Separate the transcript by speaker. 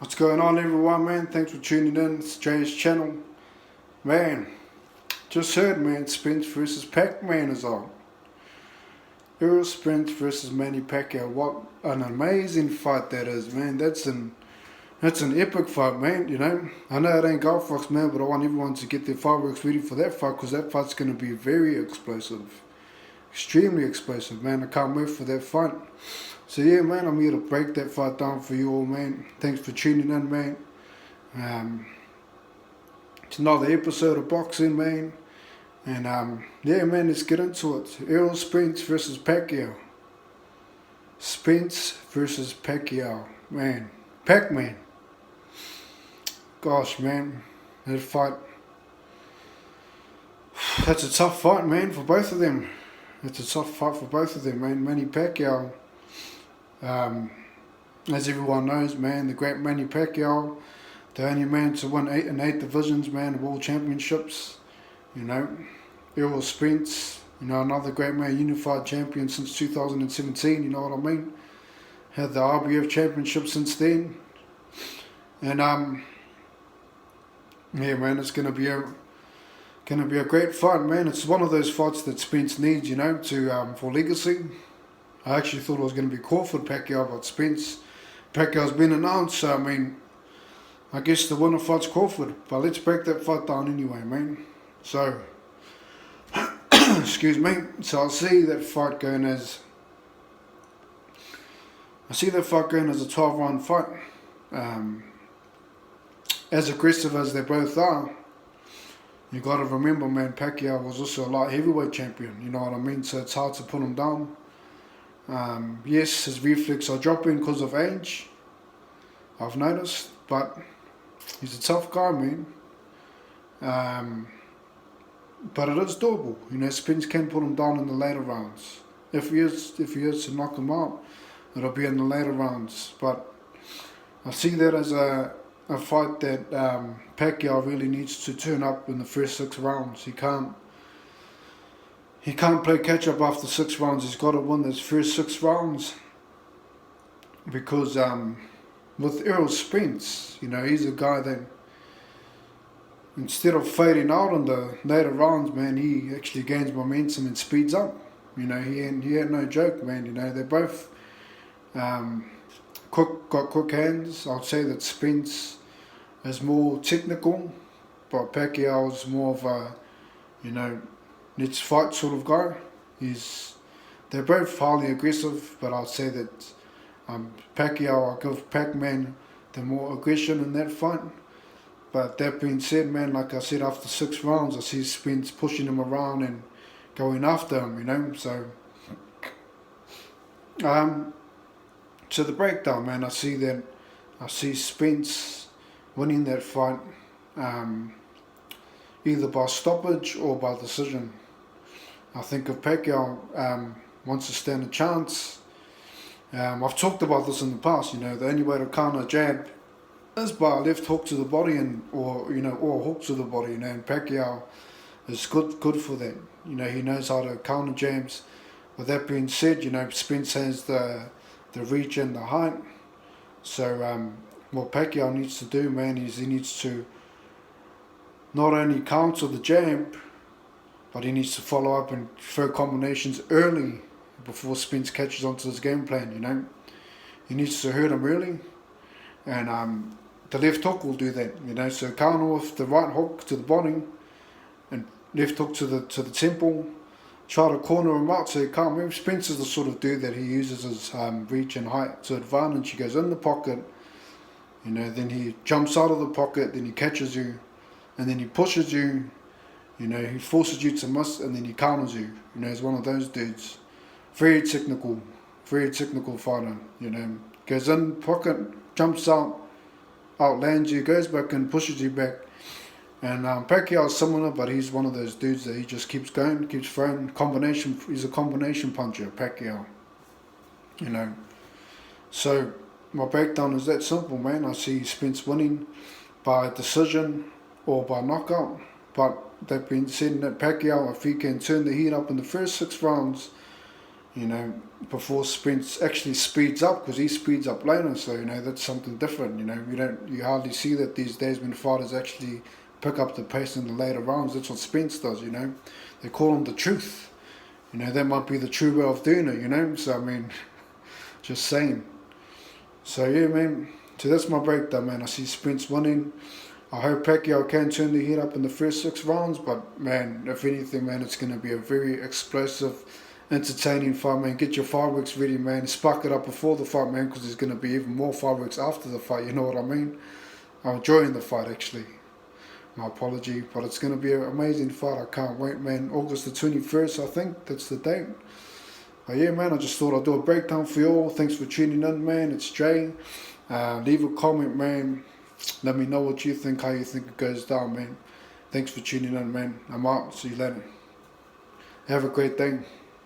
Speaker 1: What's going on, everyone, man? Thanks for tuning in. It's Jay's channel. Man, just heard, man, Spence versus Pac-Man is on. Spence versus Manny Pacquiao. What an amazing fight that is, man. That's an epic fight, man, you know. I know it ain't golf fox, man, but I want everyone to get their fireworks ready for that fight, because that fight's going to be very explosive. Extremely explosive, man. I can't wait for that fight. So yeah, man, I'm here to break that fight down for you all, man. Thanks for tuning in, man. It's another episode of boxing, man. And yeah, man, let's get into it. Spence versus Pacquiao. Spence versus Pacquiao, man. Pac-Man. Gosh, man, that fight. That's a tough fight, man, for both of them. It's a tough fight for both of them, man. Manny Pacquiao, as everyone knows, man, the great Manny Pacquiao, the only man to win 8 divisions, man, world championships, you know. Spence, you know, another great man, unified champion since 2017, you know what I mean. Had the RBF championship since then. And yeah, man, it's gonna be a great fight, man. It's one of those fights that Spence needs, you know, to for legacy. I actually thought it was going to be Crawford Pacquiao, but Pacquiao's been announced, so I mean, I guess the winner fights Crawford. But let's break that fight down anyway, man. So, excuse me. So I see that fight going as a 12-round fight. As aggressive as they both are, you got to remember, man, Pacquiao was also a light heavyweight champion, you know what I mean? So it's hard to put him down. Yes, his reflex are dropping because of age, I've noticed, but he's a tough guy, man. But it is doable, you know. Spence can put him down in the later rounds. If he is to knock him out, it'll be in the later rounds. But I see that as a fight that Pacquiao really needs to turn up in the first 6 rounds. He can't play catch up after 6 rounds. He's got to win those first 6 rounds, because with Spence, you know, he's a guy that instead of fading out in the later rounds, man, he actually gains momentum and speeds up. You know, he had no joke, man. You know, they both got quick hands. I'd say that Spence is more technical, but Pacquiao is more of a, you know, let's fight sort of guy. They're both highly aggressive, but I'd say that Pacquiao, I'll give Pac-Man the more aggression in that fight. But that being said, man, like I said, after 6 rounds, I see Spence pushing him around and going after him, you know. So, to the breakdown, man, I see Spence winning that fight, either by stoppage or by decision. I think if Pacquiao wants to stand a chance, I've talked about this in the past, you know, the only way to counter a jab is by a left hook to the body or a hook to the body, you know, and Pacquiao is good for that. You know, he knows how to counter jabs. With that being said, you know, Spence has the reach and the height. So what Pacquiao needs to do, man, is he needs to not only counter the jab, but he needs to follow up and throw combinations early before Spence catches onto his game plan, you know. He needs to hurt him early, and the left hook will do that, you know. So counter with the right hook to the body and left hook to the temple, try to corner him out so he can't move. Spence is the sort of dude that he uses his reach and height to advantage. He goes in the pocket, you know, then he jumps out of the pocket, then he catches you, and then he pushes you. You know, he forces you to miss, and then he counters you. You know, he's one of those dudes. Very technical fighter. You know, goes in pocket, jumps out, outlands you, goes back and pushes you back. And Pacquiao is similar, but he's one of those dudes that he just keeps going, keeps throwing combination. He's a combination puncher, Pacquiao. You know, so my breakdown is that simple, man. I see Spence winning by decision or by knockout. But that being said, that Pacquiao, if he can turn the heat up in the first 6 rounds you know, before Spence actually speeds up, because he speeds up later. So, you know, that's something different. You know, you hardly see that these days when fighters actually pick up the pace in the later rounds. That's what Spence does. You know, they call him the truth. You know, that might be the true way of doing it. You know, so I mean, just saying. So yeah, man. So that's my breakdown, man. I see Spence winning. I hope Pacquiao can turn the heat up in the first 6 rounds, but man, if anything, man, it's going to be a very explosive, entertaining fight, man. Get your fireworks ready, man. Spark it up before the fight, man, because there's going to be even more fireworks after the fight, you know what I mean? I'm enjoying the fight, actually. My apology, but it's going to be an amazing fight. I can't wait, man. August the 21st, I think, that's the date. But yeah, man, I just thought I'd do a breakdown for you all. Thanks for tuning in, man. It's Jay. Leave a comment, man. Let me know what you think, how you think it goes down, man. Thanks for tuning in, man. I'm out. See you later. Have a great day.